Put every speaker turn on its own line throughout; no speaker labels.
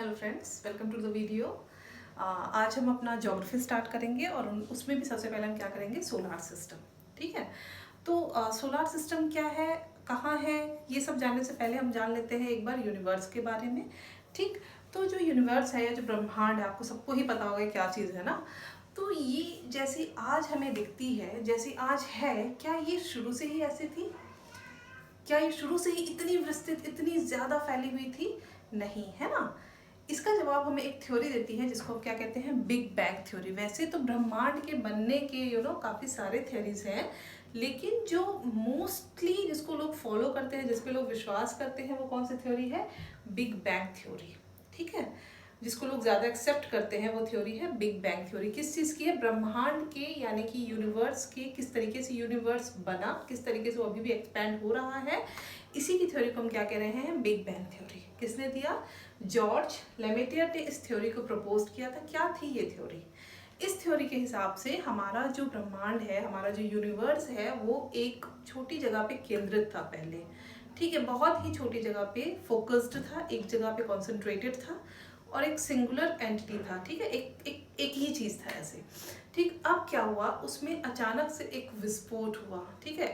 Hello friends, welcome to the video. आज हम अपना ज्योग्राफी स्टार्ट करेंगे और उसमें भी सबसे पहले हम क्या करेंगे, सोलार सिस्टम। ठीक है, तो सोलार सिस्टम क्या है, कहाँ है, ये सब जानने से पहले हम जान लेते हैं एक बार यूनिवर्स के बारे में। ठीक, तो जो यूनिवर्स है या जो ब्रह्मांड है, आपको सबको ही पता होगा क्या चीज़ है ना। तो ये जैसी आज हमें दिखती है, जैसी आज है, क्या ये शुरू से ही ऐसी थी? क्या ये शुरू से ही इतनी विस्तृत, इतनी ज़्यादा फैली हुई थी? नहीं, है ना। इसका जवाब हमें एक थ्योरी देती है जिसको हम क्या कहते हैं, बिग बैंग थ्योरी। वैसे तो ब्रह्मांड के बनने के काफ़ी सारे थ्योरीज हैं, लेकिन जो मोस्टली जिसको लोग फॉलो करते हैं, जिस पे लोग विश्वास करते हैं, वो कौन सी थ्योरी है? Big bang theory. ठीक है, जिसको लोग ज़्यादा एक्सेप्ट करते हैं वो थ्योरी है बिग बैंग थ्योरी। किस चीज़ की है? ब्रह्मांड के, यानी कि यूनिवर्स के, किस तरीके से यूनिवर्स बना, किस तरीके से वो अभी भी एक्सपैंड हो रहा है, इसी की थ्योरी को हम क्या कह रहे हैं, बिग बैंग थ्योरी। किसने दिया? जॉर्ज लेमेटियर ने इस थ्योरी को प्रपोज किया था। क्या थी ये थ्योरी? इस थ्योरी के हिसाब से हमारा जो ब्रह्मांड है, हमारा जो यूनिवर्स है, वो एक छोटी जगह पे केंद्रित था पहले। ठीक है, बहुत ही छोटी जगह पे फोकस्ड था, एक जगह पे कॉन्सेंट्रेटेड था और एक सिंगुलर एंटिटी था। ठीक है, एक ही चीज़ था ऐसे। ठीक, अब क्या हुआ, उसमें अचानक से एक विस्फोट हुआ। ठीक है,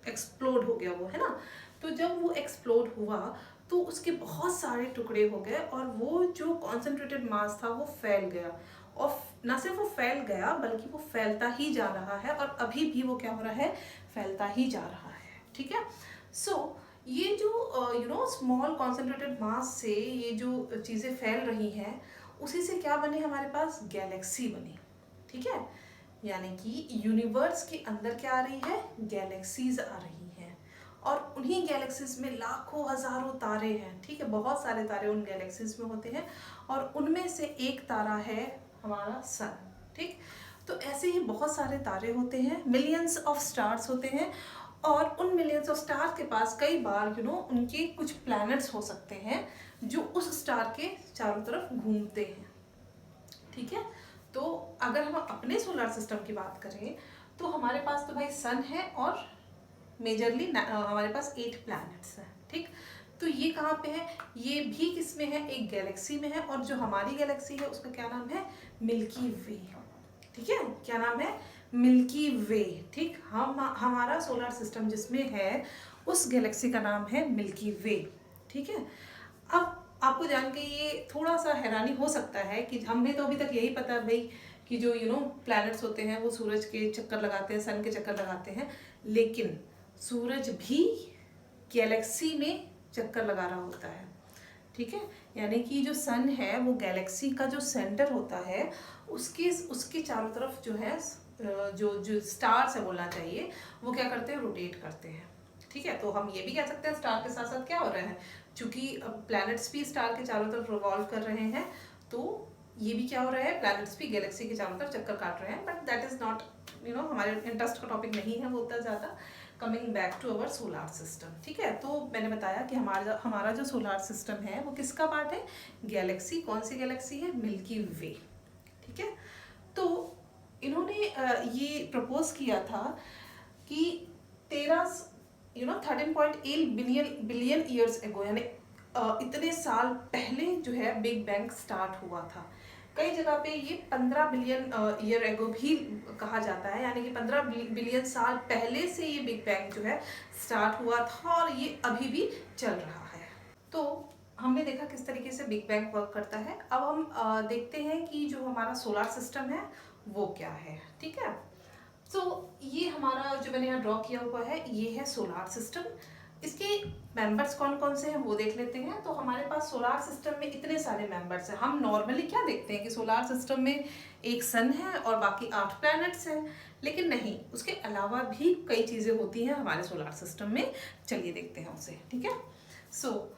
एक्सप्लोड हो गया वो, है ना। तो जब वो एक्सप्लोड हुआ तो उसके बहुत सारे टुकड़े हो गए और वो जो कॉन्सेंट्रेटेड मास था वो फैल गया। और न सिर्फ वो फैल गया बल्कि वो फैलता ही जा रहा है और अभी भी वो क्या हो रहा है, फैलता ही जा रहा है। ठीक है, सो ये जो स्मॉल कॉन्सेंट्रेटेड मास से ये जो चीज़ें फैल रही हैं, उसी से क्या बने, हमारे पास गैलेक्सी बनी। ठीक है, यानी कि यूनिवर्स के अंदर क्या आ रही है, गैलेक्सीज आ रही हैं और उन्हीं गैलेक्सीज में लाखों हजारों तारे हैं। ठीक है, बहुत सारे तारे उन गैलेक्सीज में होते हैं और उनमें से एक तारा है हमारा सन। ठीक, तो ऐसे ही बहुत सारे तारे होते हैं, मिलियंस ऑफ स्टार्स होते हैं और उन मिलियंस ऑफ स्टार्स के पास कई बार उनके कुछ प्लैनेट्स हो सकते हैं जो उस स्टार के चारों तरफ घूमते हैं। ठीक है, तो अगर हम अपने सोलर सिस्टम की बात करें तो हमारे पास तो भाई सन है और मेजरली हमारे पास 8 प्लैनेट्स हैं। ठीक, तो ये कहाँ पे है? ये भी किस में है? एक गैलेक्सी में है और जो हमारी गैलेक्सी है उसका क्या नाम है? मिल्की वे। ठीक है, क्या नाम है? मिल्की वे। ठीक, हम हमारा सोलर सिस्टम जिसमें है उस गैलेक्सी का नाम है मिल्की वे। ठीक है, अब आपको जान के ये थोड़ा सा हैरानी हो सकता है कि हमें तो अभी तक यही पता है भाई कि जो प्लैनेट्स होते हैं वो सूरज के चक्कर लगाते हैं, सन के चक्कर लगाते हैं, लेकिन सूरज भी गैलेक्सी में चक्कर लगा रहा होता है। ठीक है, यानी कि जो सन है वो गैलेक्सी का जो सेंटर होता है, उसके उसके चारों तरफ जो है जो जो स्टार्स है बोलना चाहिए, वो क्या करते हैं, रोटेट करते हैं। ठीक है, तो हम ये भी कह सकते हैं स्टार के साथ साथ क्या हो रहा है, चूंकि प्लैनेट्स भी स्टार के चारों तरफ रिवॉल्व कर रहे हैं, तो ये भी क्या हो रहा है, प्लैनेट्स भी गैलेक्सी के चारों तरफ चक्कर काट रहे हैं। बट दैट इज नॉट हमारे इंटरेस्ट का टॉपिक नहीं है वो उतना ज़्यादा। Coming back to our solar system. ठीक है, तो मैंने बताया कि हमारा जो सोलार सिस्टम है वो किसका पार्ट है? गैलेक्सी। कौन सी गैलेक्सी है? मिल्की वे। ठीक है, तो इन्होंने ये प्रपोज किया था कि 13 बिलियन ईयर्स एगो, यानी इतने साल पहले जो है बिग बैंग स्टार्ट हुआ था। कई जगह पे ये 15 बिलियन ईयर एगो भी कहा जाता है, यानी कि 15 बिलियन साल पहले से ये बिग बैंग जो है स्टार्ट हुआ था और ये अभी भी चल रहा है। तो हमने देखा किस तरीके से बिग बैंग वर्क करता है। अब हम देखते हैं कि जो हमारा सोलर सिस्टम है वो क्या है। ठीक है, तो ये हमारा जो मैंने यहाँ ड्रॉ किया हुआ है ये है सोलार सिस्टम। इसके मेंबर्स कौन कौन से हैं वो देख लेते हैं। तो हमारे पास सोलार सिस्टम में इतने सारे मेंबर्स हैं। हम नॉर्मली क्या देखते हैं कि सोलार सिस्टम में एक सन है और बाकी 8 प्लैनेट्स हैं, लेकिन नहीं, उसके अलावा भी कई चीज़ें होती हैं हमारे सोलार सिस्टम में। चलिए देखते हैं उसे। ठीक है, सो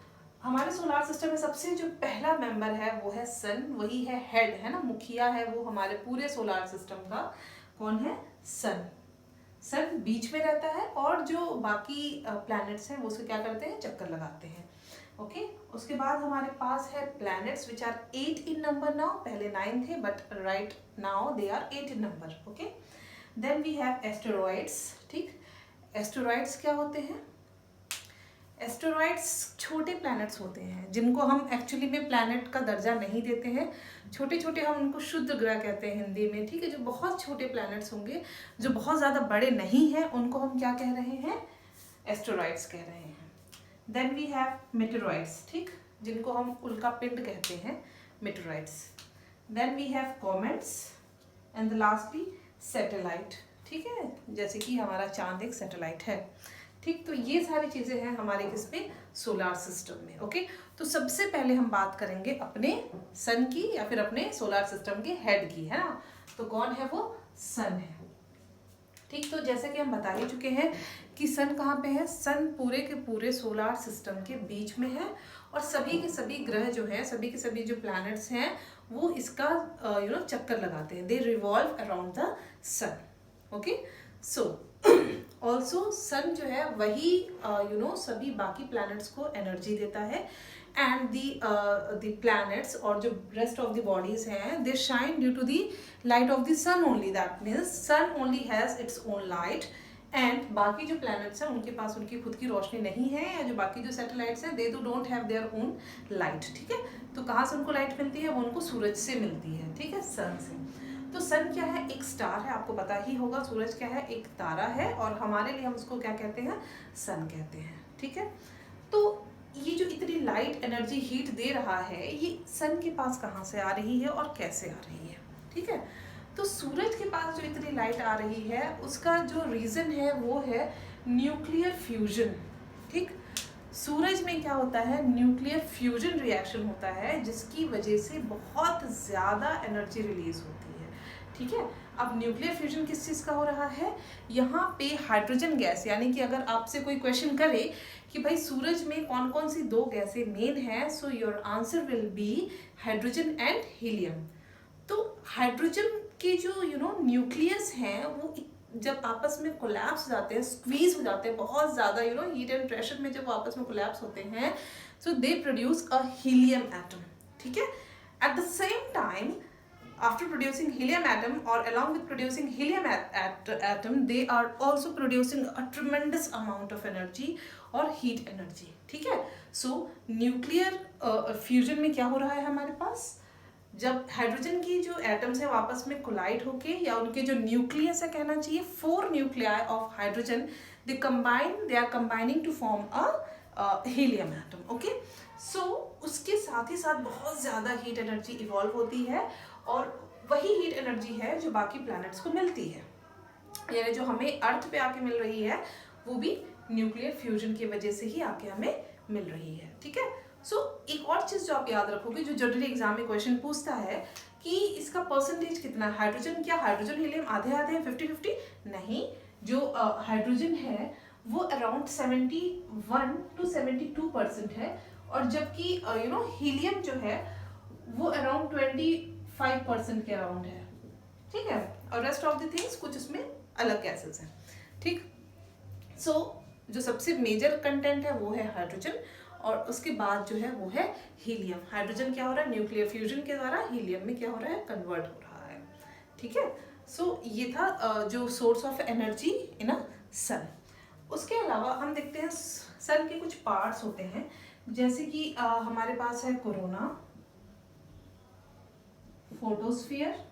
हमारे सोलार सिस्टम में सबसे जो पहला मेंबर है वो है सन, वही है हेड, है ना, मुखिया है वो हमारे पूरे सोलार सिस्टम का। कौन है? सन। सन बीच में रहता है और जो बाकी प्लैनेट्स हैं वो उसे क्या करते हैं, चक्कर लगाते हैं। ओके, उसके बाद हमारे पास है planets which are 8 in number now. पहले 9 थे but right now they are 8 in number. Okay, then we have asteroids. ठीक, एस्टेरॉइड्स क्या होते हैं? एस्टेरॉइड्स छोटे प्लैनेट्स होते हैं जिनको हम एक्चुअली में प्लैनेट का दर्जा नहीं देते हैं। छोटे छोटे हम उनको शुद्ध ग्रह कहते हैं हिंदी में, ठीक है। जो बहुत छोटे प्लैनेट्स होंगे, जो बहुत ज़्यादा बड़े नहीं हैं, उनको हम क्या कह रहे हैं? एस्टेरॉइड्स कह रहे हैं। देन वी हैव मेटेरॉइड्स, ठीक, जिनको हम उल्का पिंड कहते हैं, meteoroids. Then we have comets and lastly satellite, ठीक है, जैसे कि हमारा चांद एक सैटेलाइट है, ठीक। तो ये सारी चीज़ें हैं हमारे किसमें? सोलार सिस्टम में। ओके, तो सबसे पहले हम बात करेंगे अपने सन की या फिर अपने सोलार सिस्टम के हेड की, है ना। तो कौन है वो? सन है, ठीक। तो जैसे कि हम बता ही चुके हैं कि सन कहाँ पे है? सन पूरे के पूरे सोलार सिस्टम के बीच में है और सभी के सभी ग्रह जो हैं, सभी के सभी जो प्लैनेट्स हैं, वो इसका चक्कर लगाते हैं। They revolve around the sun. Okay, so also sun जो है वही सभी बाकी प्लैनेट्स को एनर्जी देता है। एंड द प्लैनेट्स और जो रेस्ट ऑफ द बॉडीज हैं, they shine due to the light of the sun only. That means sun only has its own light and बाकी जो प्लैनेट्स हैं उनके पास उनकी खुद की रोशनी नहीं है, या जो बाकी जो सैटेलाइट्स हैं, दे don't have their own light, ठीक है। तो कहाँ से उनको लाइट मिलती है? वो उनको सूरज से मिलती है, ठीक है, सन से। तो सन क्या है? एक स्टार है, आपको पता ही होगा। सूरज क्या है? एक तारा है, और हमारे लिए हम उसको क्या कहते हैं? सन कहते हैं, ठीक है। तो ये जो इतनी लाइट एनर्जी हीट दे रहा है, ये सन के पास कहाँ से आ रही है और कैसे आ रही है, ठीक है। तो सूरज के पास जो इतनी लाइट आ रही है, उसका जो रीज़न है वो है न्यूक्लियर फ्यूजन, ठीक। सूरज में क्या होता है? न्यूक्लियर फ्यूजन रिएक्शन होता है, जिसकी वजह से बहुत ज़्यादा एनर्जी रिलीज होती है, ठीक है। अब न्यूक्लियर फ्यूजन किस चीज़ का हो रहा है? यहाँ पे हाइड्रोजन गैस, यानी कि अगर आपसे कोई क्वेश्चन करे कि भाई सूरज में कौन कौन सी दो गैसें मेन हैं, so your answer will be hydrogen and helium. तो हाइड्रोजन के जो न्यूक्लियस हैं, वो जब आपस में कोलैप्स हो जाते हैं, स्क्वीज हो जाते हैं बहुत ज़्यादा हीट एंड प्रेशर में, जब वो आपस में कोलैप्स होते हैं, so they produce a helium atom, ठीक है। At the same time, after producing helium atom or along with producing helium atom, they are also producing a tremendous amount of energy और heat energy, ठीक है। so nuclear fusion में क्या हो रहा है हमारे पास? जब हाइड्रोजन की जो एटम्स है आपस में कोलाइड होके, या उनके जो न्यूक्लियस है कहना चाहिए, 4 nuclei of hydrogen, they are combining to form a helium atom. Okay, so उसके साथ ही साथ बहुत ज़्यादा हीट एनर्जी इवॉल्व होती है, और वही हीट एनर्जी है जो बाकी प्लैनेट्स को मिलती है, यानी जो हमें अर्थ पे आके मिल रही है, वो भी न्यूक्लियर फ्यूजन की वजह से ही आके हमें मिल रही है, ठीक है। सो एक और चीज़ जो आप याद रखोगे, जो जनरली एग्जाम में क्वेश्चन पूछता है कि इसका परसेंटेज कितना है हाइड्रोजन, क्या हाइड्रोजन हीलियम आधे आधे हैं, 50-50? नहीं, जो हाइड्रोजन है वो अराउंड 71 to 72% है, और जबकि हीलियम जो है वो अराउंड 25% के अराउंड है, ठीक है। और रेस्ट ऑफ द थिंग्स कुछ उसमें अलग गैसेस हैं, ठीक। सो जो सबसे मेजर कंटेंट है वो है हाइड्रोजन, और उसके बाद जो है वो है हीलियम। हाइड्रोजन क्या हो रहा है? न्यूक्लियर फ्यूजन के द्वारा हीलियम में क्या हो रहा है? कन्वर्ट हो रहा है, ठीक है। सो ये था जो सोर्स ऑफ एनर्जी इन अ सन। उसके अलावा हम देखते हैं सन के कुछ पार्ट्स होते हैं, जैसे कि हमारे पास है कोरोना, फोटोस्फीयर,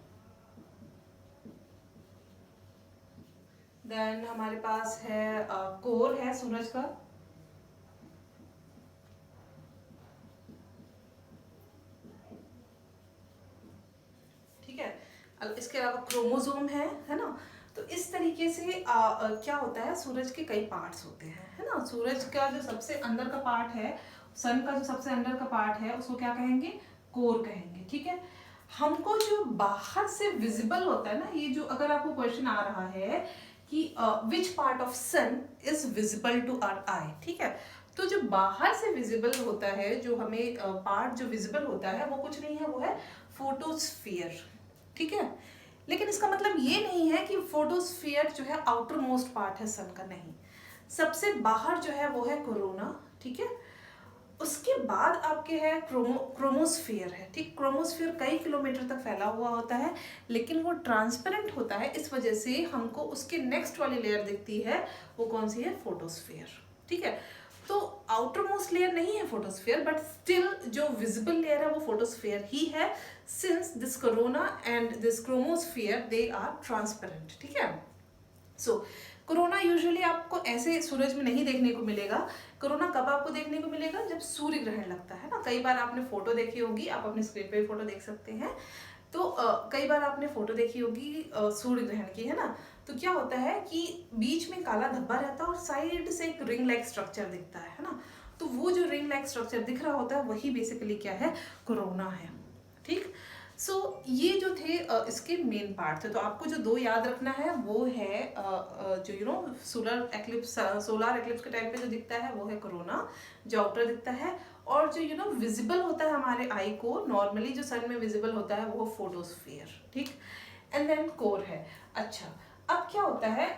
देन हमारे पास है कोर है सूरज का, ठीक है। इसके अलावा क्रोमोसोम है ना। तो इस तरीके से क्या होता है, सूरज के कई पार्ट्स होते हैं, है ना। सूरज का जो सबसे अंदर का पार्ट है, सन का जो सबसे अंदर का पार्ट है, उसको क्या कहेंगे? कोर कहेंगे, ठीक है। हमको जो बाहर से विजिबल होता है ना, ये जो अगर आपको क्वेश्चन आ रहा है कि which part of sun is visible to our eye, ठीक है। तो जो बाहर से विजिबल होता है, जो हमें पार्ट जो विजिबल होता है, वो कुछ नहीं है, वो है फोटोस्फीयर, ठीक है। लेकिन इसका मतलब ये नहीं है कि फोटोस्फीयर जो है आउटर मोस्ट पार्ट है सन का, नहीं। सबसे बाहर जो है वो है कोरोना, ठीक है। उसके बाद आपके है क्रोमोस्फीयर है, ठीक। क्रोमोस्फीयर कई किलोमीटर तक फैला हुआ होता है, लेकिन वो ट्रांसपेरेंट होता है, इस वजह से हमको उसके नेक्स्ट वाली लेयर दिखती है, वो कौन सी है? फोटोस्फीयर, ठीक है। तो आउटर मोस्ट लेयर नहीं है फोटोस्फीयर, बट स्टिल जो विजिबल लेयर है वो फोटोस्फीयर ही है, since this corona and this chromosphere they are transparent, ठीक है। सो कोरोना यूजुअली आपको ऐसे सूरज में नहीं देखने को मिलेगा। कोरोना कब आपको देखने को मिलेगा? जब सूर्य ग्रहण लगता है ना। कई बार आपने फोटो देखी होगी, आप अपने स्क्रीन पे भी फोटो देख सकते हैं। तो कई बार आपने फोटो देखी होगी सूर्य ग्रहण की, है ना। तो क्या होता है कि बीच में काला धब्बा रहता है और साइड से एक रिंग लाइक स्ट्रक्चर दिखता है ना। तो वो जो रिंग लाइक स्ट्रक्चर दिख रहा होता है वही बेसिकली क्या है? कोरोना है, ठीक। सो ये जो थे इसके मेन पार्ट थे। तो आपको जो दो याद रखना है वो है जो सोलर एक्लिप्स के टाइम पे जो दिखता है वो है कोरोना, जो आउटर दिखता है। और जो विजिबल होता है हमारे आई को, नॉर्मली जो सन में विजिबल होता है वो फोटोस्फीयर, ठीक। एंड देन कोर है। अच्छा, अब क्या होता है,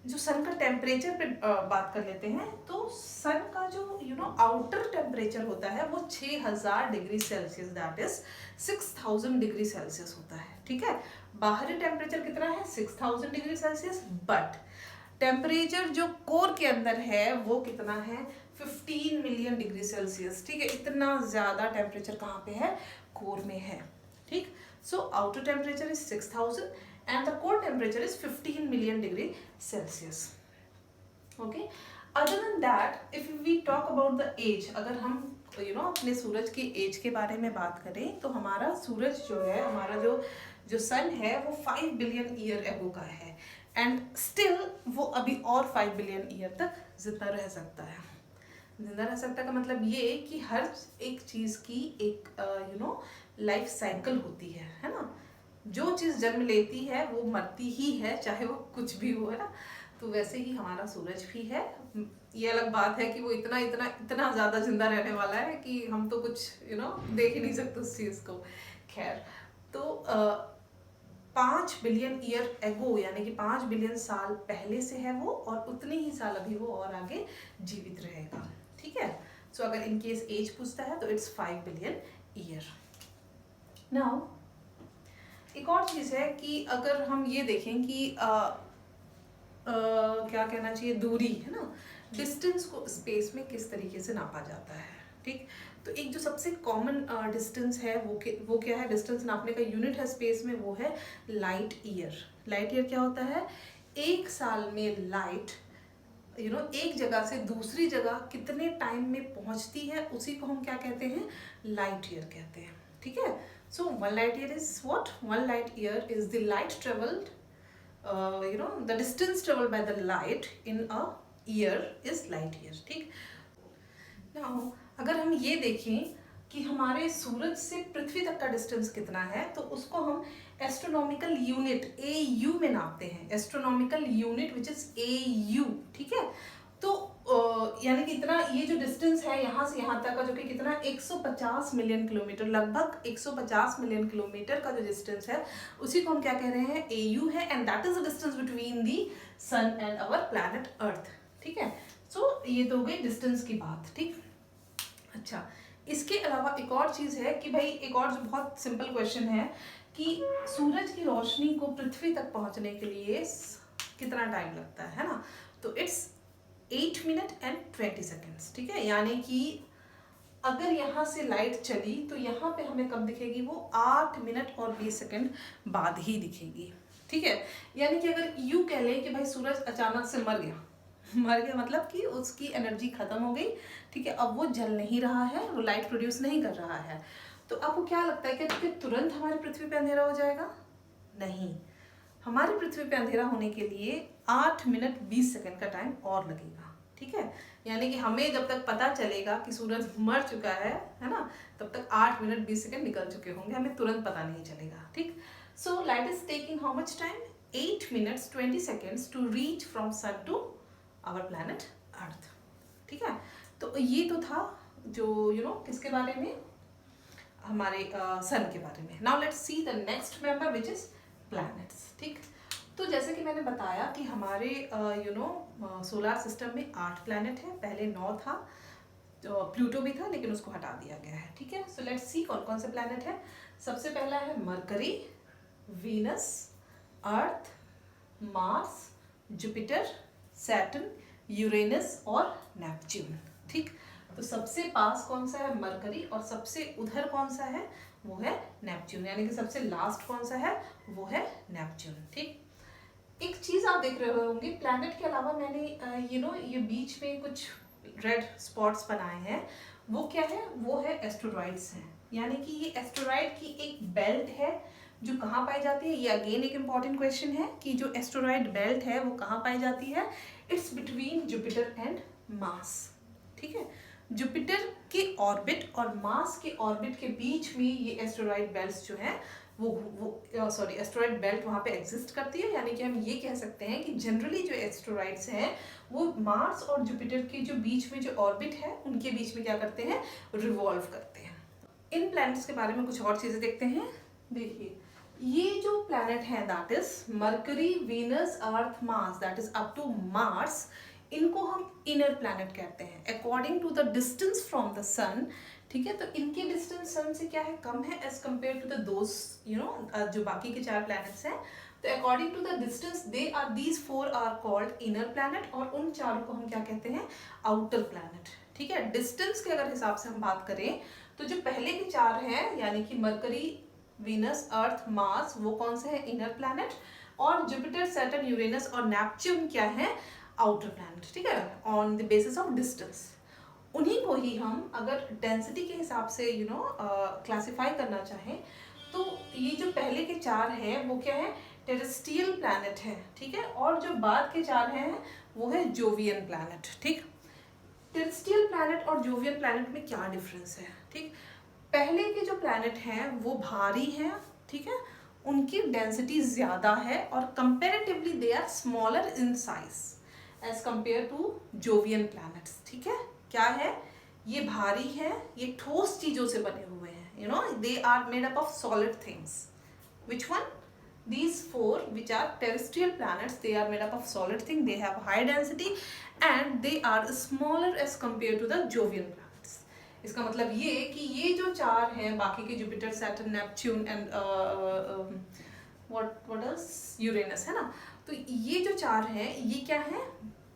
जो सन का टेम्परेचर पे बात कर लेते हैं। तो सन का जो आउटर टेम्परेचर होता है वो 6000 degree Celsius, that is 6000 degree Celsius होता है, ठीक है। बाहरी टेम्परेचर कितना है? 6000 डिग्री सेल्सियस। बट टेम्परेचर जो कोर के अंदर है वो कितना है? 15 मिलियन डिग्री सेल्सियस, ठीक है। इतना ज्यादा टेम्परेचर कहाँ पे है? कोर में है, ठीक। So outer temperature is 6000 and the core temperature is 15 million degree Celsius. Okay. Other than that, if we talk about the age, अगर हम अपने सूरज की एज के बारे में बात करें तो हमारा सूरज जो है, हमारा जो सन है वो 5 बिलियन ईयर एगो का है, एंड स्टिल वो अभी और 5 बिलियन ईयर तक जिंदा रह सकता है। जिंदा रह सकता का मतलब ये कि हर एक चीज की एक लाइफ साइकिल होती है ना। जो चीज जन्म लेती है वो मरती ही है, चाहे वो कुछ भी हो, है ना। तो वैसे ही हमारा सूरज भी है। ये अलग बात है कि वो इतना इतना इतना ज्यादा जिंदा रहने वाला है कि हम तो कुछ देख ही नहीं सकते उस चीज को। खैर, तो 5 बिलियन ईयर एगो, यानी कि 5 बिलियन साल पहले से है वो, और उतने ही साल अभी वो और आगे जीवित रहेगा, ठीक है। सो अगर इनकेस एज पूछता है तो इट्स 5 बिलियन ईयर। नाउ एक और चीज है कि अगर हम ये देखें कि क्या कहना चाहिए, दूरी, है ना। डिस्टेंस को स्पेस में किस तरीके से नापा जाता है, ठीक। तो एक जो सबसे कॉमन डिस्टेंस है वो क्या है? डिस्टेंस नापने का यूनिट है स्पेस में, वो है लाइट ईयर। लाइट ईयर क्या होता है? एक साल में लाइट एक जगह से दूसरी जगह कितने टाइम में पहुंचती है, उसी को हम क्या कहते हैं? लाइट ईयर कहते हैं, ठीक है। So 1 light year is what? 1 light year is the light traveled, the distance traveled by the light in a year is light year, ठीक। Now अगर हम ये देखें कि हमारे सूरज से पृथ्वी तक का डिस्टेंस कितना है, तो उसको हम एस्ट्रोनॉमिकल यूनिट AU में नापते हैं। Astronomical unit which is AU, ठीक है। तो यानी कि इतना, ये जो डिस्टेंस है यहाँ से यहाँ तक का, जो कि कितना 150 मिलियन किलोमीटर, लगभग 150 मिलियन किलोमीटर का जो डिस्टेंस है उसी को हम क्या कह रहे हैं? AU है, and that is the distance between the sun and our planet Earth, ठीक है। सो ये तो हो गई डिस्टेंस की बात, ठीक। अच्छा, इसके अलावा एक और चीज है कि भाई, एक और जो बहुत सिंपल क्वेश्चन है कि सूरज की रोशनी को पृथ्वी तक पहुंचने के लिए कितना टाइम लगता है ना। तो इट्स 8 मिनट एंड 20 सेकेंड्स, ठीक है। यानी कि अगर यहाँ से लाइट चली तो यहाँ पे हमें कब दिखेगी? वो 8 मिनट और 20 सेकेंड बाद ही दिखेगी, ठीक है। यानी कि अगर यूँ कह लें कि भाई सूरज अचानक से मर गया मतलब कि उसकी एनर्जी खत्म हो गई, ठीक है। अब वो जल नहीं रहा है, वो लाइट प्रोड्यूस नहीं कर रहा है, तो आपको क्या लगता है कि तुरंत हमारी पृथ्वी पे अंधेरा हो जाएगा? नहीं, हमारी पृथ्वी पे अंधेरा होने के लिए 8 मिनट 20 सेकेंड का टाइम और लगेगा, ठीक है। यानी कि हमें जब तक पता चलेगा कि सूरज मर चुका है ना, तब तक 8 मिनट 20 सेकेंड निकल चुके होंगे, हमें तुरंत पता नहीं चलेगा, ठीक। So light is taking how much time? 8 minutes 20 seconds to reach from sun to our planet Earth, ठीक है। तो ये तो था जो किसके बारे में? हमारे सन के बारे में। Now let's see the next member which is planets, ठीक। तो जैसे कि मैंने बताया कि हमारे सोलर सिस्टम में 8 प्लैनेट है। पहले 9 था, तो प्लूटो भी था लेकिन उसको हटा दिया गया है, ठीक है। सो लेट्स सी कौन कौन से प्लैनेट है। सबसे पहला है mercury, Venus, Earth, Mars, Jupiter, Saturn, Uranus और नेपच्यून, ठीक, तो सबसे पास कौन सा है? मरकरी, और सबसे उधर कौन सा है? वो है नेपच्यून, यानी कि सबसे लास्ट कौन सा है? वो है नेपच्यून। ठीक, एक चीज आप देख रहे होंगे, प्लैनेट के अलावा मैंने ये बीच में कुछ रेड स्पॉट्स बनाए हैं, वो क्या है? वो है एस्टेरॉइड्स हैं, यानी कि ये एस्टेरॉइड की एक बेल्ट है जो कहाँ पाई जाती है। ये अगेन एक इम्पॉर्टेंट क्वेश्चन है कि जो एस्टेरॉइड बेल्ट है वो कहाँ पाई जाती है? It's between Jupiter and Mars. ठीक है, जुपिटर के ऑर्बिट और मार्स के ऑर्बिट के बीच में ये एस्टेरॉइड बेल्ट्स जो हैं एस्टेरॉइड बेल्ट वहाँ पे एग्जिस्ट करती है, यानी कि हम ये कह सकते हैं कि जनरली जो एस्टेरॉइड्स हैं वो मार्स और जुपिटर के जो बीच में जो ऑर्बिट है उनके बीच में क्या करते हैं? रिवॉल्व करते हैं। इन प्लैनेट्स के बारे में कुछ और चीजें देखते हैं। देखिए, ये जो प्लैनेट है that is Mercury, Venus, Earth, Mars, that is up to Mars, इनको हम इनर प्लैनेट कहते हैं according to the distance from the sun. ठीक है, तो इनकी डिस्टेंस सन से क्या है? कम है as compare to the those जो बाकी के 4 प्लैनेट्स हैं। तो according to the distance these 4 are called inner planet, और उन चारों को हम क्या कहते हैं? Outer planet. ठीक है, डिस्टेंस के अगर हिसाब से हम बात करें तो जो पहले के 4 हैं यानी कि मरकरी, वीनस, अर्थ, मार्स, वो कौन से है? इनर प्लैनेट, और जुपिटर, सैटर्न, यूरेनस और नेपच्यून क्या है? Outer planet. ठीक है, on the basis of distance. उन्हीं को ही हम अगर डेंसिटी के हिसाब से क्लासिफाई करना चाहें तो ये जो पहले के 4 हैं वो क्या है? टेरेस्ट्रियल प्लैनेट है। ठीक है, और जो बाद के 4 हैं वो है जोवियन प्लैनेट। ठीक, टेरेस्ट्रियल प्लैनेट और जोवियन प्लैनेट में क्या डिफरेंस है? ठीक, पहले के जो प्लैनेट हैं वो भारी हैं, ठीक है, उनकी डेंसिटी ज्यादा है और comparatively they are smaller in size as compare to Jovian planets. ठीक है, क्या है? ये भारी है, ये ठोस चीजों से बने हुए हैं, they are made up of solid things. Which one? These 4 which are terrestrial planets, they are made up of solid thing, they have high density and they are smaller as compared to the Jovian planets. इसका मतलब ये कि ये जो 4 हैं बाकी के Jupiter, Saturn, Neptune and what else? Uranus, है ना। तो ये जो 4 हैं ये क्या है?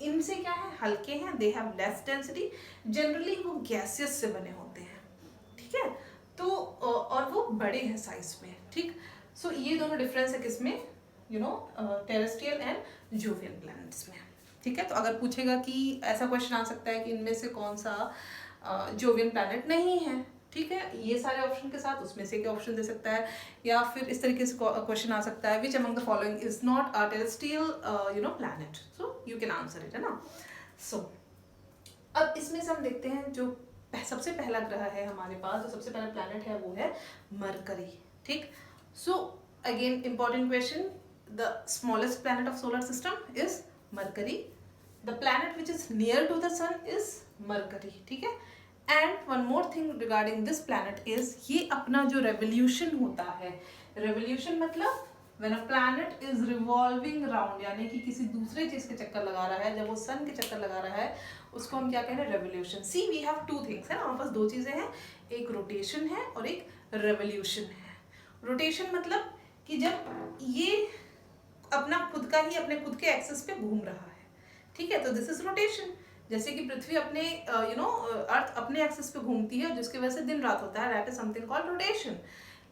इनसे क्या है? हल्के हैं, they have less density, generally वो गैसियस से बने होते हैं। ठीक है, तो और वो बड़े हैं साइज में। ठीक, सो ये दोनों डिफरेंस है किसमें? टेरेस्ट्रियल एंड जोवियन प्लैनेट्स में। ठीक है, तो अगर पूछेगा कि ऐसा क्वेश्चन आ सकता है कि इनमें से कौन सा जोवियन प्लैनेट नहीं है, ठीक है, ये सारे ऑप्शन के साथ उसमें से एक ऑप्शन दे सकता है, या फिर इस तरीके से क्वेश्चन आ सकता है which among the following is not a terrestrial planet, so you can answer it, है ना। सो अब इसमें से हम देखते हैं जो सबसे पहला ग्रह है हमारे पास, जो सबसे पहला प्लैनेट है वो है मरकरी। ठीक, so again important question, the smallest planet of solar system is Mercury, the planet which is near to the sun is Mercury। ठीक है, and one more thing regarding this planet is ये अपना जो revolution होता है, revolution मतलब when a planet is revolving around, यानी कि किसी दूसरे चीज के चक्कर लगा रहा है, जब वो सन के चक्कर लगा रहा है उसको हम क्या कह रहे हैं? revolution। see we have 2 things, है ना, हमारे पास 2 चीजें हैं, एक rotation है और एक revolution है। रोटेशन मतलब कि जब ये अपना खुद का ही अपने खुद के एक्सिस पे घूम रहा है। ठीक है, तो दिस इज रोटेशन। जैसे कि पृथ्वी अपने अर्थ अपने एक्सिस पे घूमती है जिसकी वजह से दिन रात होता है, that is something called rotation.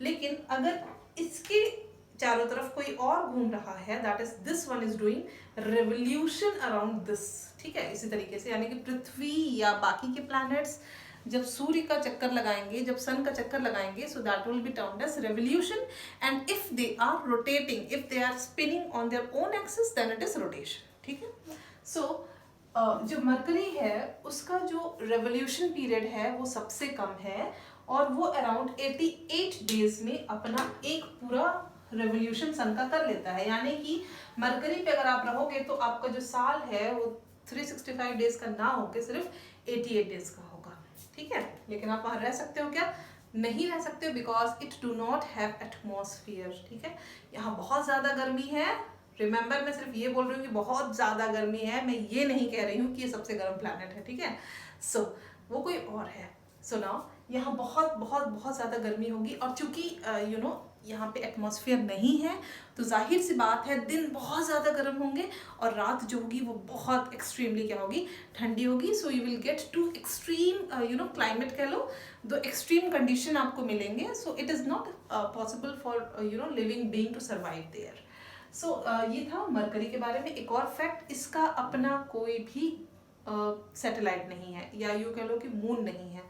लेकिन अगर इसके चारों तरफ कोई और घूम रहा है, that is this one is doing revolution around this. ठीक है, इसी तरीके से यानी कि पृथ्वी या बाकी के प्लैनेट्स जब सूर्य का चक्कर लगाएंगे, जब सन का चक्कर लगाएंगे, so that will be termed as revolution, and if they are rotating, if they are spinning on their own axis, then it is rotation. ठीक है, सो जो मरकरी है उसका जो रेवोल्यूशन पीरियड है वो सबसे कम है और वो अराउंड 88 डेज में अपना एक पूरा रेवोल्यूशन सन का कर लेता है। यानी कि मरकरी पे अगर आप रहोगे तो आपका जो साल है वो 365 डेज का ना होकर सिर्फ 88 डेज का होगा। ठीक है, लेकिन आप वहाँ रह सकते हो क्या? नहीं रह सकते, because it do not have atmosphere. ठीक है, यहाँ बहुत ज़्यादा गर्मी है। रिमेंबर, मैं सिर्फ ये बोल रही हूँ कि बहुत ज़्यादा गर्मी है, मैं ये नहीं कह रही हूँ कि ये सबसे गर्म प्लैनेट है। ठीक है, सो वो कोई और है। सो नाउ यहाँ बहुत बहुत बहुत ज़्यादा गर्मी होगी और चूंकि यहाँ पे एटमॉस्फेयर नहीं है, तो जाहिर सी बात है दिन बहुत ज़्यादा गर्म होंगे और रात जो होगी वो बहुत एक्सट्रीमली क्या होगी, ठंडी होगी. So you will get to extreme climate कह लो, दो एक्सट्रीम कंडीशन आपको मिलेंगे. So it is not possible for living being to survive there. So ये था मरकरी के बारे में. एक और फैक्ट, इसका अपना कोई भी सैटेलाइट नहीं है, या यूँ कह लो कि मून नहीं है.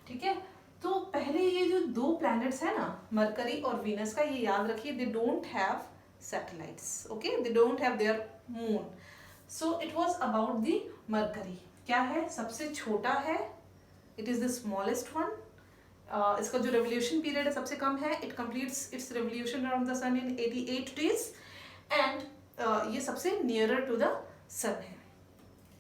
ठीक है, तो पहले ये जो दो प्लैनेट्स है ना, मरकरी और वीनस का, ये याद रखिए, they don't have satellites. Okay, they don't have their moon. So it was about the Mercury. क्या है, सबसे छोटा है, it is the smallest one. इसका जो रेवोल्यूशन पीरियड है सबसे कम है. It completes its revolution around the sun in 88 days and ये सबसे नियरर टू द सन है.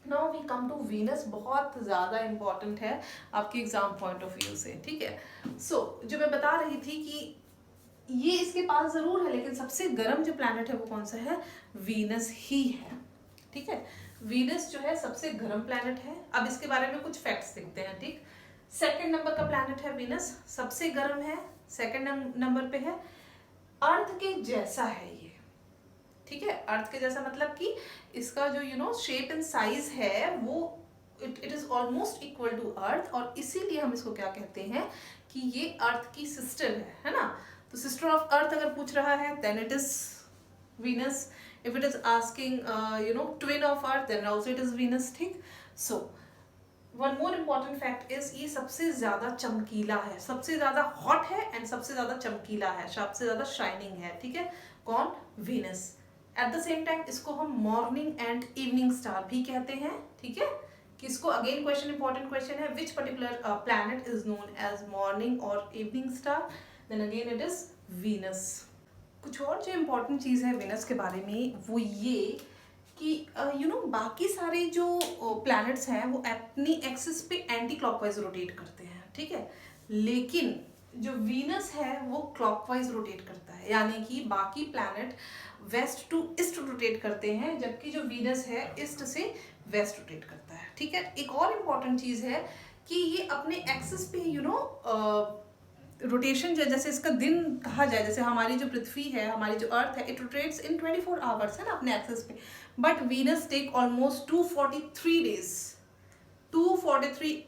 Now we come to Venus. बहुत ज़्यादा इंपॉर्टेंट है आपके एग्जाम पॉइंट ऑफ व्यू से. ठीक है, सो जो मैं बता रही थी कि ये इसके पास ज़रूर है, लेकिन सबसे गर्म जो प्लैनेट है वो कौन सा है, वीनस ही है. ठीक है, वीनस जो है सबसे गर्म प्लैनेट है. अब इसके बारे में कुछ फैक्ट्स देखते हैं. ठीक, सेकेंड नंबर का प्लैनेट है वीनस, सबसे गर्म है, सेकेंड नंबर पे है. अर्थ के जैसा है ये. ठीक है, अर्थ के जैसा मतलब कि इसका जो शेप एंड साइज है वो it is almost equal to Earth, और इसीलिए हम इसको क्या कहते हैं कि ये अर्थ की सिस्टर है ना. तो सिस्टर ऑफ अर्थ अगर पूछ रहा है then it is Venus. If it is asking twin of Earth then also it is Venus. ठीक, so one more important fact is ये सबसे ज्यादा चमकीला है, सबसे ज्यादा हॉट है एंड सबसे ज्यादा चमकीला है, सबसे ज्यादा शाइनिंग है. ठीक है, कौन, Venus. Eight the same time इसको हम मॉर्निंग एंड इवनिंग स्टार भी कहते हैं. ठीक है, कि इसको अगेन क्वेश्चन, इंपॉर्टेंट क्वेश्चन है, which particular planet is known as morning और evening star, then again it is Venus. कुछ और जो इम्पोर्टेंट चीज़ है वीनस के बारे में वो ये कि बाकी सारे जो प्लैनेट्स हैं वो अपनी एक्सिस पे एंटी क्लॉकवाइज रोटेट करते हैं. ठीक है, लेकिन जो वीनस है वो क्लॉकवाइज रोटेट करता है, यानी कि बाकी planet west to east rotate करते हैं, जबकि जो वीनस है ईस्ट से वेस्ट रोटेट करता है. ठीक है, एक और इम्पॉर्टेंट चीज़ है कि ये अपने एक्सिस पे रोटेशन जैसे इसका दिन कहा जाए, जैसे हमारी जो पृथ्वी है, हमारी जो अर्थ है, इट रोटेट्स इन 24 आवर्स है ना अपने एक्सिस पे, but Venus take almost 243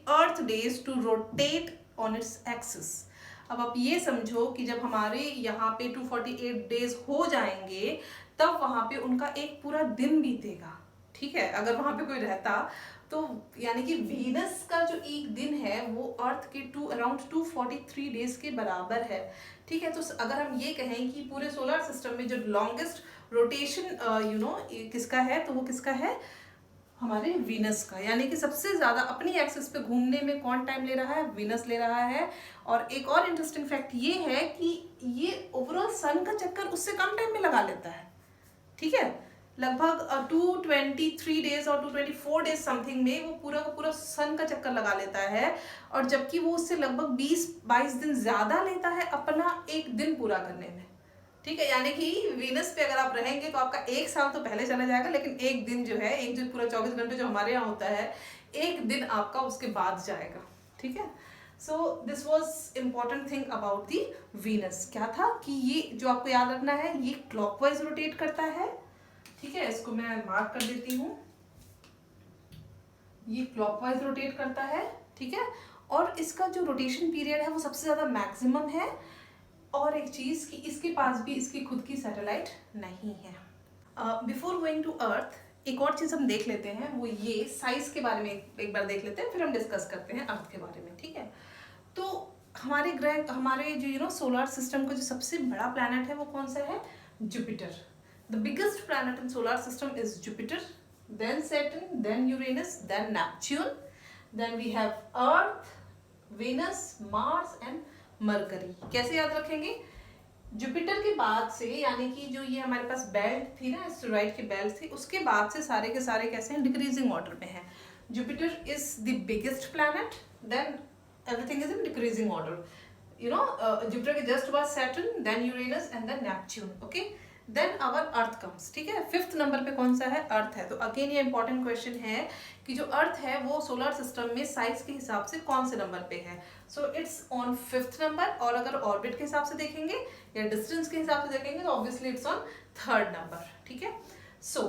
Earth days to rotate on its axis. अब आप ये समझो कि जब हमारे यहाँ पे 248 डेज हो जाएंगे तब वहाँ पे उनका एक पूरा दिन बीतेगा. ठीक है, अगर वहाँ पे कोई रहता तो यानी कि वीनस का जो एक दिन है वो अर्थ के अराउंड 243 डेज के बराबर है. ठीक है, तो अगर हम ये कहें कि पूरे सोलर सिस्टम में जो लॉन्गेस्ट रोटेशन किसका है, तो वो किसका है, हमारे वीनस का. यानी कि सबसे ज़्यादा अपनी एक्सिस पे घूमने में कौन टाइम ले रहा है, वीनस ले रहा है. और एक और इंटरेस्टिंग फैक्ट ये है कि ये ओवरऑल सन का चक्कर उससे कम टाइम में लगा लेता है. ठीक है, लगभग 223 डेज और 224 डेज समथिंग में वो पूरा का पूरा सन का चक्कर लगा लेता है, और जबकि वो उससे लगभग 20-22 दिन ज़्यादा लेता है अपना एक दिन पूरा करने में. ठीक है, यानी कि वीनस पे अगर आप रहेंगे तो आपका एक साल तो पहले चला जाएगा, लेकिन एक दिन जो है, एक जो पूरा 24 घंटे जो हमारे यहाँ होता है, एक दिन आपका उसके बाद जाएगा. ठीक है, so this was important thing about the Venus. क्या था कि ये जो आपको याद रखना है, ये क्लॉकवाइज रोटेट करता है. ठीक है, इसको मैं मार्क कर देती हूँ, ये क्लॉकवाइज रोटेट करता है. ठीक है, और इसका जो रोटेशन पीरियड है वो सबसे ज़्यादा मैक्सिमम है. और एक चीज़ कि इसके पास भी इसकी खुद की सैटेलाइट नहीं है. बिफोर गोइंग टू अर्थ एक और चीज़ हम देख लेते हैं, वो ये साइज के बारे में एक बार देख लेते हैं, फिर हम डिस्कस करते हैं अर्थ के बारे में. ठीक है, तो हमारे ग्रह, हमारे जो सोलर सिस्टम का जो सबसे बड़ा प्लैनेट है वो कौन सा है, Jupiter. The biggest planet in solar system is Jupiter, then Saturn, then Uranus, then Neptune, then we have Earth, Venus, Mars and Mercury. कैसे याद रखेंगे, जुपिटर के बाद से, यानी कि जो ये हमारे पास बेल्ट थी ना, एस्टेरॉइड की बेल्ट थी, उसके बाद से सारे के सारे कैसे हैं, डिक्रीजिंग ऑर्डर में हैं. Jupiter is the biggest planet, then everything is in decreasing order. Jupiter के जस्ट बाद Saturn, then Uranus and then Neptune. Okay, then our Earth comes, ठीक है। 5th नंबर पे कौन सा है? अर्थ है। तो अगेन ये इंपॉर्टेंट क्वेश्चन है कि जो अर्थ है वो सोलर सिस्टम में साइज के हिसाब से कौन से नंबर पे है? So it's on 5th number, और अगर ऑर्बिट के हिसाब से देखेंगे या डिस्टेंस के हिसाब से देखेंगे तो obviously it's on 3rd number, ठीक है। सो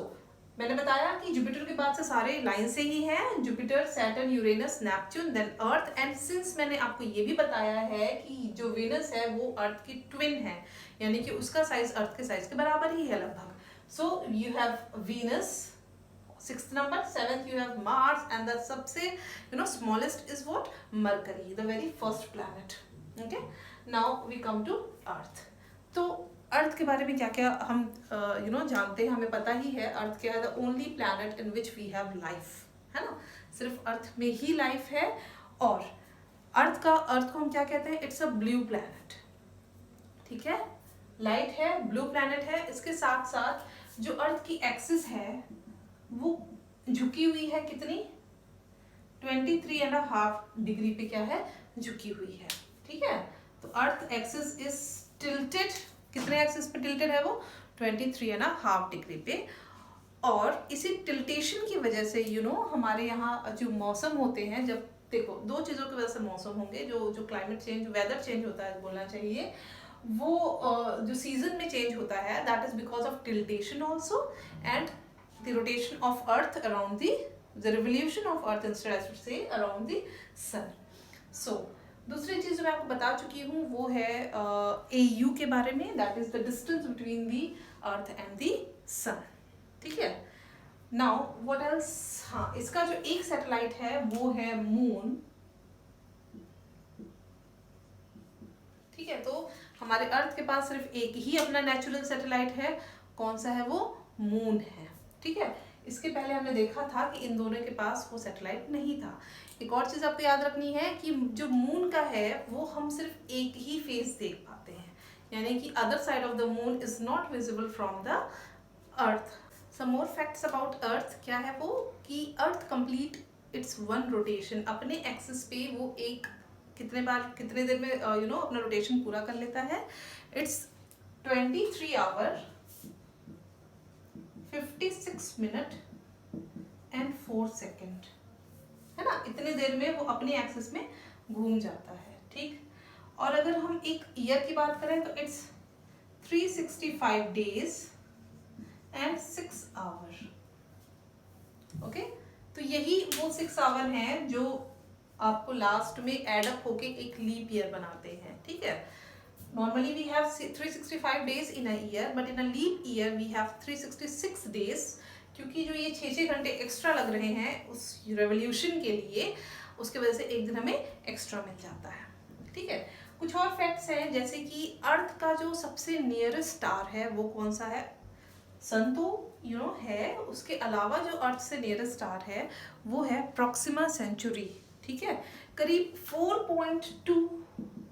मैंने बताया कि जुपिटर के बाद से सारे लाइन से ही हैं, Jupiter, Saturn, Uranus, Neptune, then Earth. And since मैंने आपको ये भी बताया है कि जो वीनस है वो अर्थ की ट्विन है, यानी कि उसका साइज अर्थ के साइज के बराबर ही है लगभग। So you have Venus 6th number, 7th you have Mars, and the सबसे smallest is what? Mercury, the very first planet. Okay, now we come to Earth. तो अर्थ के बारे में क्या क्या हम जानते हैं, हमें पता ही है। अर्थ क्या है? The only planet in which we have life, है ना। सिर्फ अर्थ में ही लाइफ है। और अर्थ को हम क्या कहते हैं? इट्स अ ब्लू प्लैनेट, ठीक है। लाइट है, ब्लू प्लैनेट है। इसके साथ साथ जो अर्थ की एक्सिस है वो झुकी हुई है, कितनी? 23.5 डिग्री पे क्या है? झुकी हुई है, ठीक है। तो अर्थ एक्सिस इज टिल्टेड, कितने एक्सिस पे टिल्टेड है वो? 23.5 डिग्री पे। और इसी टिल्टेशन की वजह से हमारे यहाँ जो मौसम होते हैं, जब देखो 2 चीज़ों की वजह से मौसम होंगे, जो क्लाइमेट चेंज, वेदर चेंज होता है बोलना चाहिए, वो जो सीजन में चेंज होता है, that is because of tiltation also, and the rotation of earth around the revolution of earth instead I should say around the sun. So दूसरी चीज जो मैं आपको बता चुकी हूँ वो है AU के बारे में, that is the distance between the earth and the sun, ठीक है। Now what else? हाँ, इसका जो एक सैटेलाइट है वो है मून, ठीक है। तो हमारे अर्थ के पास सिर्फ एक ही अपना नेचुरल सैटेलाइट है, कौन सा है वो? मून है, ठीक है। इसके पहले हमने देखा था कि इन दोनों के पास वो सैटेलाइट नहीं था। एक और चीज आपको याद रखनी है कि जो मून का है वो हम सिर्फ एक ही फेस देख पाते हैं, यानी कि other side of the moon is not visible from the Earth. Some more facts about Earth क्या है वो, कि Earth complete its one rotation, अपने एक्सिस पे वो एक कितने देर में अपना रोटेशन पूरा कर लेता है। It's 23 hour 56 minute and 4 second, है ना। इतने देर में वो अपनी एक्सिस में घूम जाता है, ठीक। और अगर हम एक ईयर की बात करें तो it's 365 days and 6 hour, okay. तो यही वो 6 आवर हैं जो आपको लास्ट में एड अप होके एक लीप ईयर बनाते हैं, ठीक है। Normally we have 365 days in a year, but in a leap year we have 366 days, क्योंकि जो ये 6 घंटे एक्स्ट्रा लग रहे हैं उस रेवोल्यूशन के लिए, उसके वजह से एक दिन हमें एक्स्ट्रा मिल जाता है, ठीक है। कुछ और फैक्ट्स हैं, जैसे कि अर्थ का जो सबसे नियरेस्ट स्टार है वो कौन सा है? सन तो है, उसके अलावा जो अर्थ से नियरेस्ट स्टार है वो है प्रॉक्सिमा सेंचुरी, ठीक है। करीब 4.2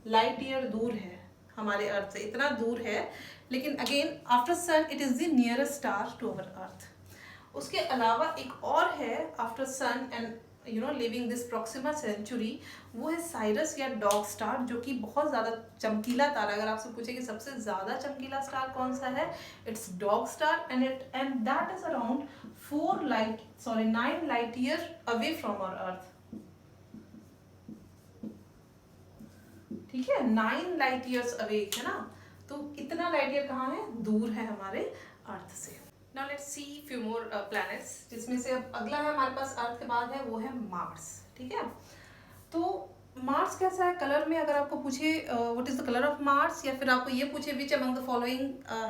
लाइट ईयर दूर है हमारे अर्थ से, इतना दूर है। लेकिन again after sun it is the nearest star to our Earth. उसके अलावा एक और है after sun and leaving this Proxima Centauri, वो है साइरस या डॉग स्टार, जो कि बहुत ज़्यादा चमकीला तारा। अगर आपसे पूछे कि सबसे ज़्यादा चमकीला स्टार कौन सा है, it's dog star, and that is around 9 light year away from our Earth, ठीक है। 9 लाइट ईयर्स अवे है ना, तो इतना लाइट ईयर कहाँ है? दूर है हमारे अर्थ से। Now let's see few more planets, जिसमें से अब अगला है हमारे पास अर्थ के बाद है वो है मार्स, ठीक है। तो मार्स कैसा है कलर में? अगर आपको पूछे what is the colour of Mars, या फिर आपको ये पूछे which among the following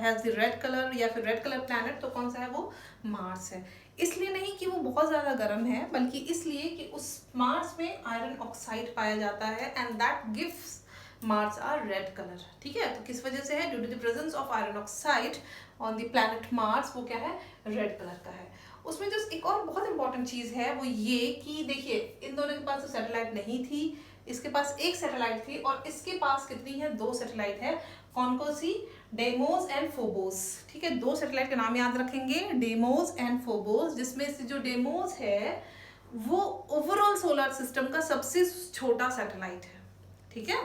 has the red colour, या फिर रेड कलर प्लैनेट, तो कौन सा है वो? मार्स है। इसलिए नहीं कि वो बहुत ज़्यादा गर्म है, बल्कि इसलिए कि उस मार्स में आयरन ऑक्साइड पाया जाता है, and that gives Mars are red colour, ठीक है। तो किस वजह से है? Due to the presence of iron oxide on the planet Mars, वो क्या है? रेड कलर का है। उसमें जो एक और बहुत इंपॉर्टेंट चीज़ है वो ये कि देखिए, इन दोनों के पास तो सैटेलाइट नहीं थी, इसके पास एक सैटेलाइट थी, और इसके पास कितनी है? 2 सैटेलाइट है। कौन कौन सी? डेमोस एंड फोबोस, ठीक है। 2 सैटेलाइट के नाम याद रखेंगे, डेमोस एंड फोबोस, जिसमें से जो डेमोस है वो ओवरऑल सोलर सिस्टम का सबसे छोटा सैटेलाइट है, ठीक है।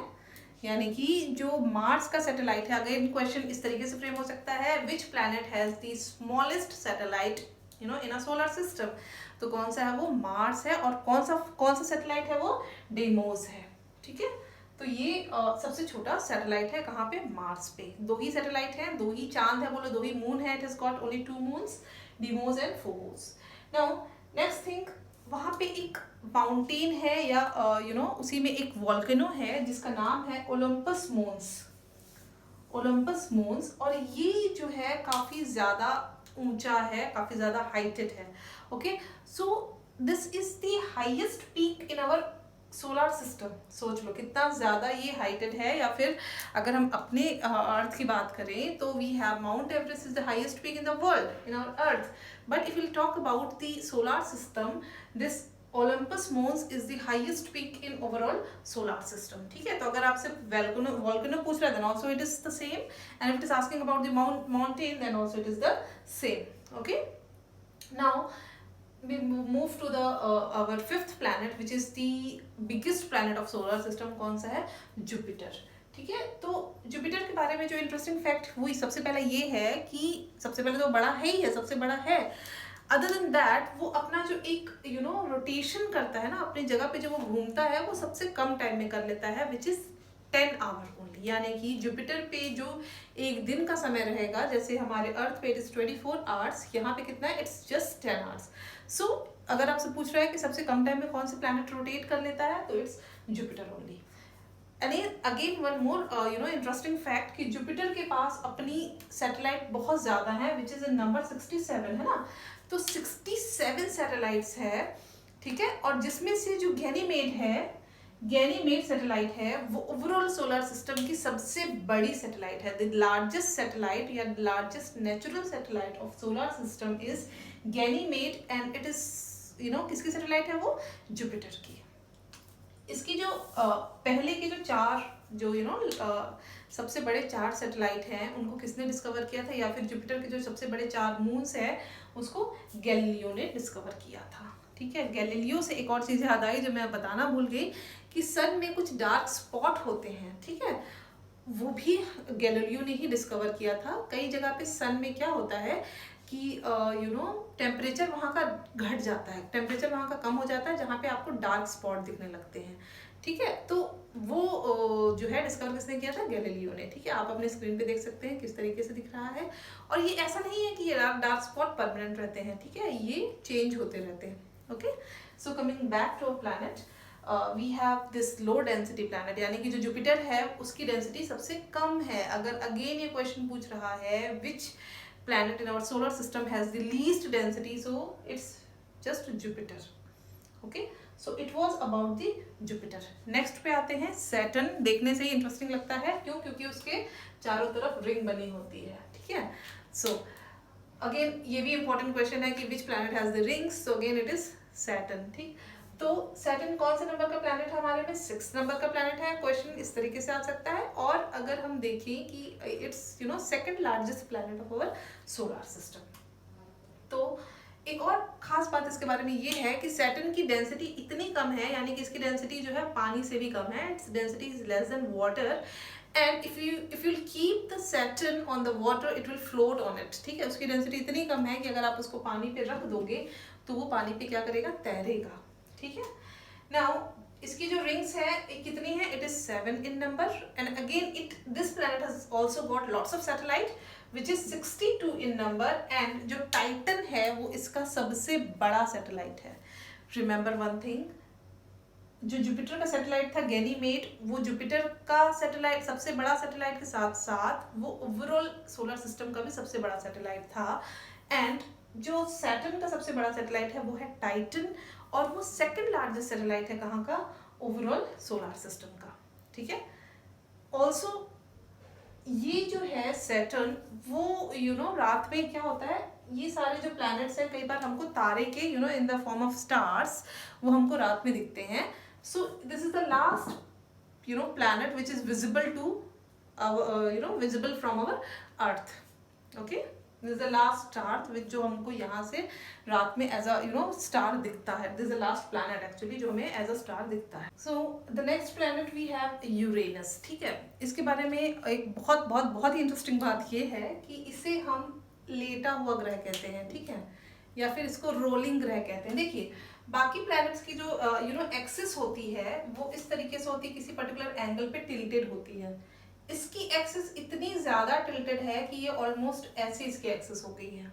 यानी कि जो मार्स का सैटेलाइट है, अगेन क्वेश्चन इस तरीके से फ्रेम हो सकता है, which planet has the smallest satellite in a solar system. तो कौन सा है वो, मार्स है, और कौन सा सैटेलाइट है वो, डेमोस है। ठीक है, तो ये सबसे छोटा सैटेलाइट है, कहाँ पे, मार्स पे। 2 ही सैटेलाइट हैं, 2 ही चांद है, बोलो 2 ही मून है, it has got only 2 moons, Deimos and Phobos. Now next thing, वहाँ पे एक माउंटेन है या उसी में एक वॉल्केनो है जिसका नाम है ओलंपस मोन्स, ओलंपस मोन्स। और ये जो है काफी ज्यादा ऊंचा है, काफी ज्यादा हाइटेड है। Okay, so this is the highest peak in our solar system. सोच लो कितना ज्यादा ये हाइटेड है। या फिर अगर हम अपने अर्थ की बात करें तो we have Mount Everest is the highest peak in the world, in our Earth. But if you talk about the solar system, this Olympus Mons is the highest peak in overall solar system. ठीक है, तो अगर आपसे volcano पूछ रहा है then also it is the same, and if it is asking about the mountain then also it is the same. Okay, now we move to the our 5th planet which is the biggest planet of solar system. कौन सा है, Jupiter. ठीक है, तो Jupiter के बारे में जो इंटरेस्टिंग फैक्ट हुई, सबसे पहले ये है कि सबसे पहले तो बड़ा है ही है, सबसे बड़ा है। अदर देन दैट वो अपना जो एक रोटेशन करता है ना अपनी जगह पे, जो वो घूमता है वो सबसे कम टाइम में कर लेता है, विच इज 10 आवर ओनली। यानी कि जुपिटर पे जो एक दिन का समय रहेगा, जैसे हमारे अर्थ पे इट इज 24 आवर्स, यहाँ पे कितना है, इट्स जस्ट 10 आवर्स। सो अगर आपसे पूछ रहा है कि सबसे कम टाइम में कौन से प्लैनेट रोटेट कर लेता है, तो it's Jupiter only. And again one more interesting fact कि जुपिटर के पास अपनी सैटेलाइट बहुत ज्यादा है, विच इज इन नंबर 67 है ना। तो 67 सैटेलाइट्स है, ठीक है, और जिसमें से जो गैनीमेड सैटेलाइट है वो ओवरऑल सोलर सिस्टम की सबसे बड़ी सैटेलाइट है। द लार्जेस्ट सैटेलाइट या largest natural satellite of solar system is Ganymede, and it is किसकी सैटेलाइट है वो, जुपिटर की। इसकी जो पहले के जो 4 सबसे बड़े 4 सैटेलाइट हैं उनको किसने डिस्कवर किया था, या फिर जुपिटर के जो सबसे बड़े 4 मून्स हैं उसको गैलीलियो ने डिस्कवर किया था। ठीक है, गैलीलियो से एक और चीज याद आई जो मैं बताना भूल गई कि सन में कुछ डार्क स्पॉट होते हैं। ठीक है, वो भी गैलीलियो ने ही डिस्कवर किया था। कई जगह पे सन में क्या होता है कि टेम्परेचर वहाँ का घट जाता है, टेम्परेचर वहाँ का कम हो जाता है, जहाँ पे आपको डार्क स्पॉट दिखने लगते हैं। ठीक है, तो वो जो है डिस्कवर किसने किया था, गैलीलियो ने। ठीक है, आप अपने स्क्रीन पे देख सकते हैं किस तरीके से दिख रहा है। और ये ऐसा नहीं है कि ये डार्क स्पॉट परमानेंट रहते हैं, ठीक है, ये चेंज होते रहते हैं। Okay, so coming back to a planet, we have this low density planet, यानी कि जो जुपिटर है उसकी डेंसिटी सबसे कम है। अगर अगेन ये क्वेश्चन पूछ रहा है विच planet in our solar system has the least density, so it's just Jupiter. Okay, so it was about the Jupiter. Next पे आते हैं Saturn। देखने से ही इंटरेस्टिंग लगता है, क्यों, क्योंकि उसके चारों तरफ रिंग बनी होती है। ठीक है, so again ये भी important question है कि which planet has the rings, so again it is Saturn। ठीक, तो सैटर्न कौन से नंबर का प्लैनेट है हमारे में, 6 नंबर का प्लैनेट है। क्वेश्चन इस तरीके से आ सकता है। और अगर हम देखें कि it's second largest planet of our solar system. तो एक और खास बात इसके बारे में ये है कि सैटर्न की डेंसिटी इतनी कम है, यानी कि इसकी डेंसिटी जो है पानी से भी कम है, its density is less than water, and if you keep the Saturn on the water it will float on it. ठीक है, उसकी डेंसिटी इतनी कम है कि अगर आप उसको पानी पे रख दोगे तो वो पानी पे क्या करेगा, तैरेगा। ठीक है, नाउ इसकी जो रिंग्स है कितनी है, it is 7 in number, and again this planet has also got lots of satellite which is 62 in number, and जो टाइटन है वो इसका सबसे बड़ा सैटेलाइट है। रिमेंबर वन थिंग, जो जुपिटर का सैटेलाइट था गैनीमेड, वो जुपिटर का सैटेलाइट सबसे बड़ा सैटेलाइट के साथ साथ वो ओवरऑल सोलर सिस्टम का भी सबसे बड़ा सैटेलाइट था। एंड जो सैटर्न का सबसे बड़ा सैटेलाइट है वो है टाइटन, और वो सेकंड लार्जेस्ट सैटेलाइट है कहाँ का, ओवरऑल सोलर सिस्टम का। ठीक है, ऑल्सो ये जो है सैटर्न वो रात में क्या होता है, ये सारे जो प्लैनेट्स हैं कई बार हमको तारे के in the form of stars वो हमको रात में दिखते हैं। So this is the last planet which is visible to visible from our Earth. Okay, this is the last star which जो हमको यहाँ से रात में एज अ स्टार दिखता है। This is the last planet actually जो हमें एज अ स्टार दिखता है। So the next planet we have Uranus. ठीक है, इसके बारे में एक बहुत बहुत बहुत ही इंटरेस्टिंग बात ये है कि इसे हम लेटा हुआ ग्रह कहते हैं। ठीक है, या फिर इसको रोलिंग ग्रह कहते हैं। देखिए बाकी प्लैनेट्स की जो एक्सिस होती है वो इस तरीके से होती है, किसी पर्टिकुलर एंगल पे टिल्टेड होती है। इसकी एक्सिस इतनी ज्यादा टिल्टेड है कि ये ऑलमोस्ट ऐसे इसकी एक्सिस हो गई है,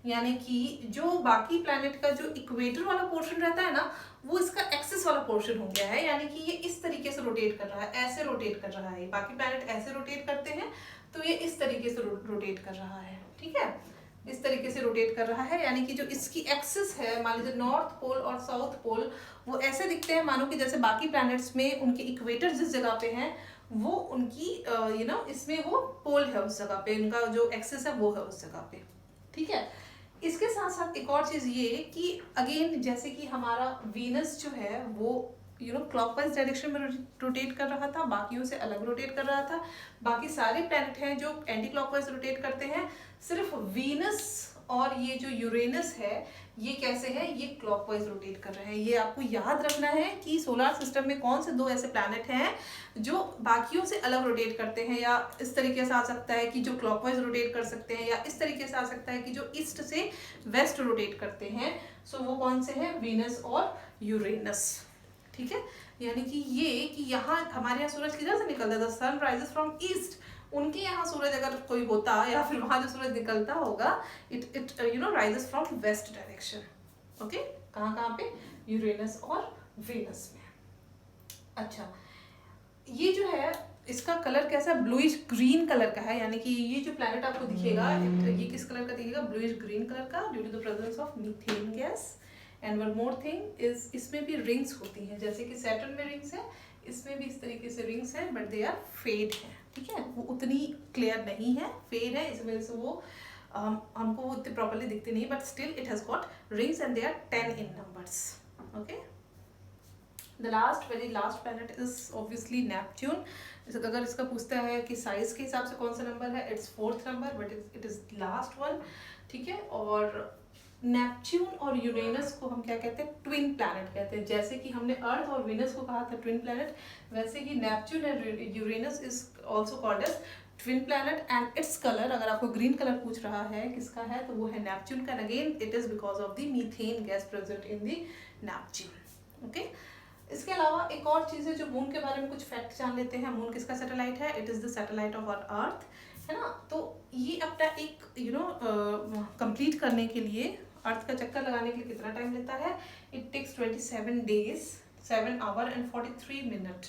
यानी कि जो बाकी प्लैनेट का जो इक्वेटर वाला पोर्शन रहता है ना, वो इसका एक्सिस वाला पोर्शन हो गया है, यानी कि ये इस तरीके से रोटेट कर रहा है, ऐसे रोटेट कर रहा है। बाकी प्लैनेट ऐसे रोटेट करते हैं, तो ये इस तरीके से रोटेट कर रहा है। ठीक है, इस तरीके से रोटेट कर रहा है, यानी कि जो इसकी एक्सिस है, मान लीजिए नॉर्थ पोल और साउथ पोल, वो ऐसे दिखते हैं मानो कि जैसे बाकी प्लैनेट्स में उनके इक्वेटर जिस जगह पे हैं वो उनकी इसमें वो पोल है उस जगह पे, उनका जो एक्सिस है वो है उस जगह पे। ठीक है, इसके साथ साथ एक और चीज ये कि अगेन जैसे कि हमारा वीनस जो है वो क्लॉकवाइज डायरेक्शन में रोटेट कर रहा था, बाकियों से अलग रोटेट कर रहा था। बाकी सारे प्लैनेट हैं जो एंटी क्लॉकवाइज रोटेट करते हैं, सिर्फ वीनस और ये जो यूरेनस है ये कैसे है, ये क्लॉकवाइज रोटेट कर रहे हैं। ये आपको याद रखना है कि सोलर सिस्टम में कौन से दो ऐसे प्लैनेट हैं जो बाकियों से अलग रोटेट करते हैं, या इस तरीके से आ सकता है कि जो क्लॉकवाइज रोटेट कर सकते हैं, या इस तरीके से आ सकता है कि जो ईस्ट से वेस्ट रोटेट करते हैं। सो वो कौन से हैं, वीनस और यूरेनस। ठीक है, यानी कि ये कि यहाँ हमारे यहाँ सूरज किधर से निकलता है, the sun rises from east. उनके यहाँ सूरज अगर कोई होता या फिर वहां जो सूरज निकलता होगा it rises from west direction. Okay, कहाँ पे, यूरेनस और वीनस में। अच्छा, ये जो है इसका कलर कैसा, ब्लूइश ग्रीन कलर का है, यानी कि ये जो प्लैनेट आपको दिखेगा ये किस कलर का दिखेगा, ब्लूइश ग्रीन कलर का, due to the presence of methane gas. And one more thing is, इसमें भी रिंग्स होती हैं, जैसे कि सैटर्न में रिंग्स है, इसमें भी इस तरीके से रिंग्स हैं, बट दे आर फेड है। ठीक है, वो उतनी क्लियर नहीं है, फेड है, इस वजह से वो हमको उतने प्रॉपरली दिखते नहीं, but still it has got rings and they are 10 in numbers. Okay, the last very last planet is obviously Neptune. अगर इसका पूछता है कि साइज के हिसाब से कौन सा नंबर है, it's 4th number, but it is last one. ठीक है, और नेपच्यून और यूरेनस को हम क्या कहते हैं, ट्विन प्लैनेट कहते हैं। जैसे कि हमने अर्थ और वीनस को कहा था ट्विन प्लैनेट, वैसे ही Neptune and Uranus is also called as twin planet. And its colour, अगर आपको ग्रीन कलर पूछ रहा है किसका है, तो वो है नेपच्यून का। Again it is because of the methane gas present in the Neptune. Okay, इसके अलावा एक और चीज़ है जो मून के बारे में कुछ फैक्ट जान लेते हैं। मून किसका सैटेलाइट है, it is the satellite of our Earth, है ना। तो ये अपना एक कंप्लीट करने के लिए, अर्थ का चक्कर लगाने के लिए कितना टाइम लेता है, it takes 27 days 7 hours and 43 minutes।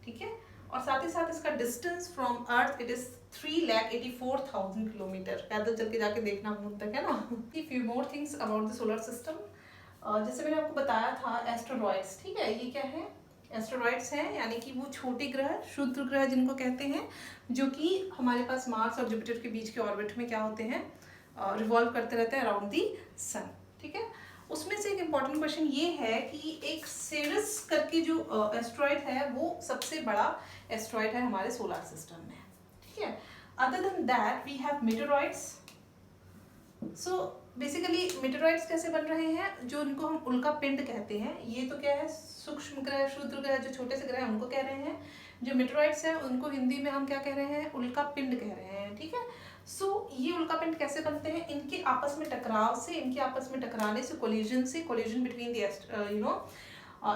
ठीक है, और साथ ही साथ इसका distance from earth it is 3,84,000 kilometre. पैदल चल के जाके देखना मून तक, है ना। Few more things about the solar system. जैसे मैंने आपको बताया था एस्टेरॉइड्स। ठीक है, ये क्या है, एस्टेरॉइड्स हैं, यानी कि वो छोटे ग्रह, क्षुद्र ग्रह जिनको कहते हैं, जो कि हमारे पास मार्स और जुपिटर के बीच के ऑर्बिट में क्या होते हैं, रिवॉल्व करते रहते हैं अराउंड दी सन। ठीक है, उसमें से एक इम्पॉर्टेंट क्वेश्चन ये है कि एक सेरस करके जो एस्ट्रॉइड है वो सबसे बड़ा एस्ट्रॉइड है हमारे सोलर सिस्टम में। ठीक है, other than that we have meteoroids. So basically meteoroids कैसे बन रहे हैं, जो इनको हम उल्का पिंड कहते हैं। ये तो क्या है, सूक्ष्म ग्रह, क्षुद्र ग्रह, जो छोटे से ग्रह हैं उनको कह रहे हैं। जो मीटेरॉइड्स हैं उनको हिंदी में हम क्या कह रहे हैं, उल्का पिंड कह रहे हैं। ठीक है, सो ये उल्का पिंड कैसे बनते हैं, इनके आपस में टकराव से, इनके आपस में टकराने से, collision between the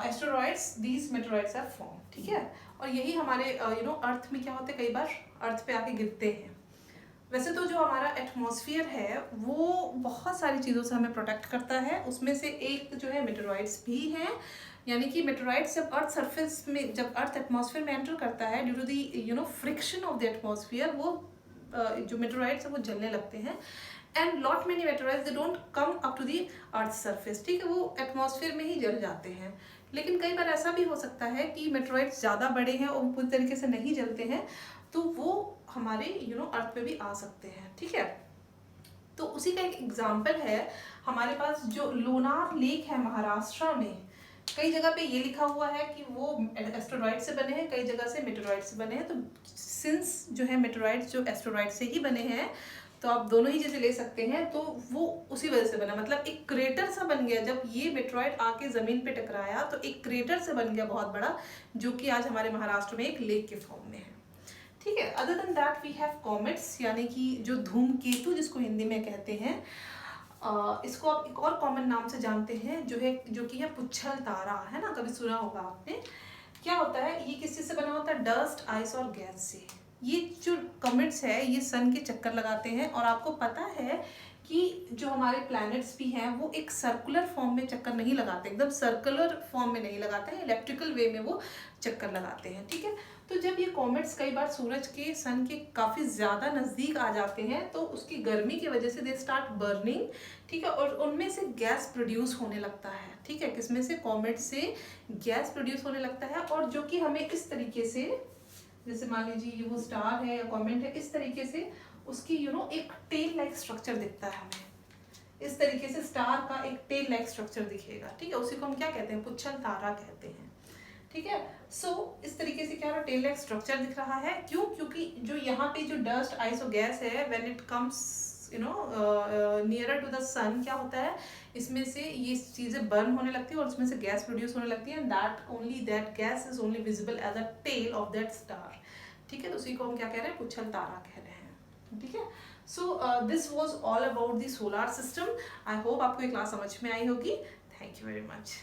asteroids, these meteoroids are form. ठीक है, और यही हमारे अर्थ में क्या होते हैं, कई बार अर्थ पे आके गिरते हैं। वैसे तो जो हमारा एटमॉस्फेयर है वो बहुत सारी चीज़ों से हमें प्रोटेक्ट करता है, उसमें से एक जो है मीटेरॉइड्स भी हैं। यानी कि मीटेरॉइड्स जब अर्थ सरफेस में, जब अर्थ एटमॉस्फेयर में एंटर करता है, due to the friction of the atmosphere, वो जो मीटेरॉइड्स है वो जलने लगते हैं। And lot many meteoroids they don't come up to the Earth surface. ठीक है, वो एटमॉस्फेयर में ही जल जाते हैं। लेकिन कई बार ऐसा भी हो सकता है कि मीटेरॉइड्स ज़्यादा बड़े हैं और पूरी तरीके से नहीं जलते हैं, तो वो हमारे अर्थ पे भी आ सकते हैं। ठीक है, तो उसी का एक एग्जाम्पल है हमारे पास जो लोनार लेक है महाराष्ट्र में। कई जगह पे ये लिखा हुआ है कि वो एस्टेरॉइड से बने हैं, कई जगह से मीटेरॉइड से बने हैं। तो सिंस जो है मीटेरॉइड्स जो एस्टेरॉइड से ही बने हैं, तो आप दोनों ही चीजें ले सकते हैं। तो वो उसी वजह से बना, मतलब एक क्रेटर सा बन गया। जब ये मेट्रॉइड आके जमीन पे टकराया तो एक क्रेटर से बन गया बहुत बड़ा, जो कि आज हमारे महाराष्ट्र में एक लेक के फॉर्म में है। ठीक है। Other than that we have comets, यानी कि जो धूमकेतु जिसको हिंदी में कहते हैं, इसको आप एक और कॉमन नाम से जानते हैं जो कि है पुच्छल तारा, है ना, कभी सुना होगा आपने। क्या होता है, ये किस चीज से बना होता है, डस्ट, आइस और गैस से। ये जो कॉमेट्स है ये सन के चक्कर लगाते हैं, और आपको पता है कि जो हमारे प्लैनेट्स भी हैं वो एक सर्कुलर फॉर्म में चक्कर नहीं लगाते, एकदम सर्कुलर फॉर्म में नहीं लगाते हैं, इलेप्टिकल वे में वो चक्कर लगाते हैं। ठीक है। तो जब ये कॉमेट्स कई बार सूरज के, सन के काफ़ी ज़्यादा नज़दीक आ जाते हैं तो उसकी गर्मी की वजह से दे स्टार्ट बर्निंग। ठीक है। और उनमें से गैस प्रोड्यूस होने लगता है। ठीक है। किसमें से, कॉमेट से गैस प्रोड्यूस होने लगता है, और जो कि हमें इस तरीके से, जैसे मान लीजिए ये वो स्टार है या कॉमेट है, इस तरीके से उसकी एक टेल लाइक स्ट्रक्चर दिखता है हमें। इस तरीके से स्टार का एक टेल लाइक स्ट्रक्चर दिखेगा। ठीक है। उसी को हम क्या कहते हैं, पुच्छल तारा कहते हैं। ठीक है। सो इस तरीके से क्या हो रहा है, टेल लाइक स्ट्रक्चर दिख रहा है। क्यों? क्योंकि जो यहाँ पे जो डस्ट, आइस और गैस है, when it comes nearer to the sun, क्या होता है, इसमें से ये चीजें बर्न होने लगती है और उसमें से गैस प्रोड्यूस होने लगती है, and that gas is only visible as a tail of that star. ठीक है। तो उसी को हम क्या कह रहे हैं, पुच्छल तारा कह रहे हैं। ठीक है। So this was all about the solar system. I hope आपको ये क्लास समझ में आई होगी। Thank you very much.